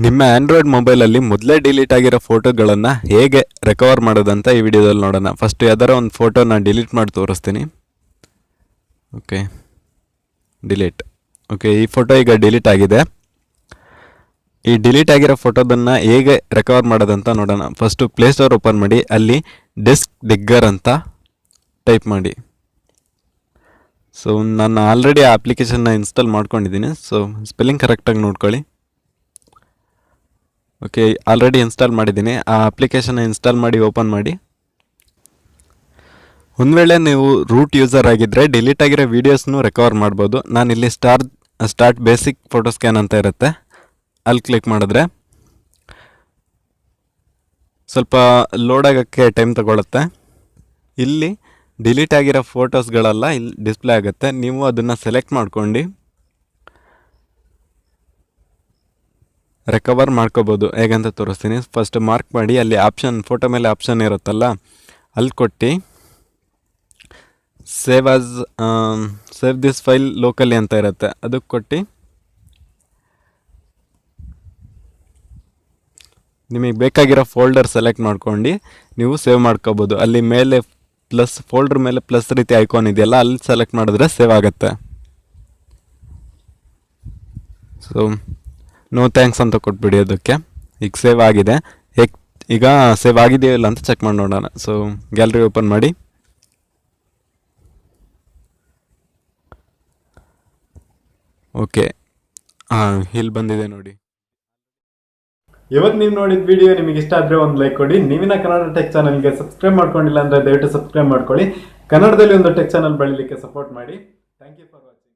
ನಿಮ್ಮ ಆಂಡ್ರಾಯ್ಡ್ ಮೊಬೈಲಲ್ಲಿ ಮೊದಲೇ ಡಿಲೀಟ್ ಆಗಿರೋ ಫೋಟೋಗಳನ್ನು ಹೇಗೆ ರಿಕವರ್ ಮಾಡೋದಂತ ಈ ವಿಡಿಯೋದಲ್ಲಿ ನೋಡೋಣ. ಫಸ್ಟ್ ಯಾವ್ದಾರ ಒಂದು ಫೋಟೋನ ಡಿಲೀಟ್ ಮಾಡಿ ತೋರಿಸ್ತೀನಿ. Okay, delete. ಓಕೆ, ಈ ಫೋಟೋ ಈಗ ಡಿಲೀಟ್ ಆಗಿದೆ. ಈ ಡಿಲೀಟ್ ಆಗಿರೋ ಫೋಟೋದನ್ನು ಹೇಗೆ ರಿಕವರ್ ಮಾಡೋದಂತ ನೋಡೋಣ. ಫಸ್ಟು ಪ್ಲೇಸ್ಟೋರ್ ಓಪನ್ ಮಾಡಿ, ಅಲ್ಲಿ ಡಿಸ್ಕ್ ಡಿಗ್ಗರ್ ಅಂತ ಟೈಪ್ ಮಾಡಿ. ಸೊ ನಾನು ಆಲ್ರೆಡಿ ಆ ಅಪ್ಲಿಕೇಶನ್ನ ಇನ್ಸ್ಟಾಲ್ ಮಾಡ್ಕೊಂಡಿದ್ದೀನಿ. ಸೊ ಸ್ಪೆಲ್ಲಿಂಗ್ ಕರೆಕ್ಟಾಗಿ ನೋಡ್ಕೊಳ್ಳಿ. ಓಕೆ, ಆಲ್ರೆಡಿ ಇನ್ಸ್ಟಾಲ್ ಮಾಡಿದ್ದೀನಿ. ಆ ಅಪ್ಲಿಕೇಶನ್ನ ಇನ್ಸ್ಟಾಲ್ ಮಾಡಿ ಓಪನ್ ಮಾಡಿ. ಒಂದು ವೇಳೆ ನೀವು ರೂಟ್ ಯೂಸರ್ ಆಗಿದ್ದರೆ ಡಿಲೀಟ್ ಆಗಿರೋ ವೀಡಿಯೋಸ್ನು ರಿಕವರ್ ಮಾಡ್ಬೋದು. ನಾನಿಲ್ಲಿ ಸ್ಟಾರ್ಟ್ ಬೇಸಿಕ್ ಫೋಟೋ ಸ್ಕ್ಯಾನ್ ಅಂತ ಇರುತ್ತೆ, ಅಲ್ಲಿ ಕ್ಲಿಕ್ ಮಾಡಿದ್ರೆ ಸ್ವಲ್ಪ ಲೋಡ್ ಆಗೋಕ್ಕೆ ಟೈಮ್ ತಗೊಳುತ್ತೆ. ಇಲ್ಲಿ ಡಿಲೀಟ್ ಆಗಿರೋ ಫೋಟೋಸ್ಗಳೆಲ್ಲ ಇಲ್ಲಿ ಡಿಸ್ಪ್ಲೇ ಆಗುತ್ತೆ. ನೀವು ಅದನ್ನು ಸೆಲೆಕ್ಟ್ ಮಾಡ್ಕೊಂಡು ರಿಕವರ್ ಮಾಡ್ಕೋಬೋದು. ಹೇಗಂತ ತೋರಿಸ್ತೀನಿ. ಫಸ್ಟ್ ಮಾರ್ಕ್ ಮಾಡಿ, ಅಲ್ಲಿ ಆಪ್ಷನ್, ಫೋಟೋ ಮೇಲೆ ಆಪ್ಷನ್ ಇರುತ್ತಲ್ಲ, ಅಲ್ಲಿ ಕೊಟ್ಟು ಸೇವ್ ದಿಸ್ ಫೈಲ್ ಲೋಕಲಿ ಅಂತ ಇರುತ್ತೆ, ಅದಕ್ಕೆ ಕೊಟ್ಟು ನಿಮಗೆ ಬೇಕಾಗಿರೋ ಫೋಲ್ಡರ್ ಸೆಲೆಕ್ಟ್ ಮಾಡ್ಕೊಂಡು ನೀವು ಸೇವ್ ಮಾಡ್ಕೋಬೋದು. ಅಲ್ಲಿ ಮೇಲೆ ಪ್ಲಸ್, ಫೋಲ್ಡರ್ ಮೇಲೆ ಪ್ಲಸ್ ರೀತಿ ಐಕಾನ್ ಇದೆಯಲ್ಲ, ಅಲ್ಲಿ ಸೆಲೆಕ್ಟ್ ಮಾಡಿದ್ರೆ ಸೇವ್ ಆಗುತ್ತೆ. ಸೊ ನೋ ಥ್ಯಾಂಕ್ಸ್ ಅಂತ ಕೊಟ್ಬಿಡಿ ಅದಕ್ಕೆ. ಈಗ ಸೇವ್ ಆಗಿದೆ. ಈಗ ಸೇವ್ ಆಗಿದೆಯೋ ಇಲ್ಲ ಅಂತ ಚೆಕ್ ಮಾಡಿ ನೋಡೋಣ. ಸೊ ಗ್ಯಾಲರಿ ಓಪನ್ ಮಾಡಿ. ಓಕೆ, ಇಲ್ಲಿ ಬಂದಿದೆ ನೋಡಿ. ಇವತ್ತು ನೀವು ನೋಡಿದ ವಿಡಿಯೋ ನಿಮಗೆ ಇಷ್ಟ ಆದರೆ ಒಂದು ಲೈಕ್ ಕೊಡಿ. ನೀವಿನ ಕನ್ನಡ ಟೆಕ್ ಚಾನಲ್ಗೆ ಸಬ್ಸ್ಕ್ರೈಬ್ ಮಾಡ್ಕೊಂಡಿಲ್ಲ ಅಂದರೆ ದಯವಿಟ್ಟು ಸಬ್ಸ್ಕ್ರೈಬ್ ಮಾಡ್ಕೊಳ್ಳಿ. ಕನ್ನಡದಲ್ಲಿ ಒಂದು ಟೆಕ್ ಚಾನಲ್ ಬೆಳೀಲಿಕ್ಕೆ ಸಪೋರ್ಟ್ ಮಾಡಿ. Thank you for watching.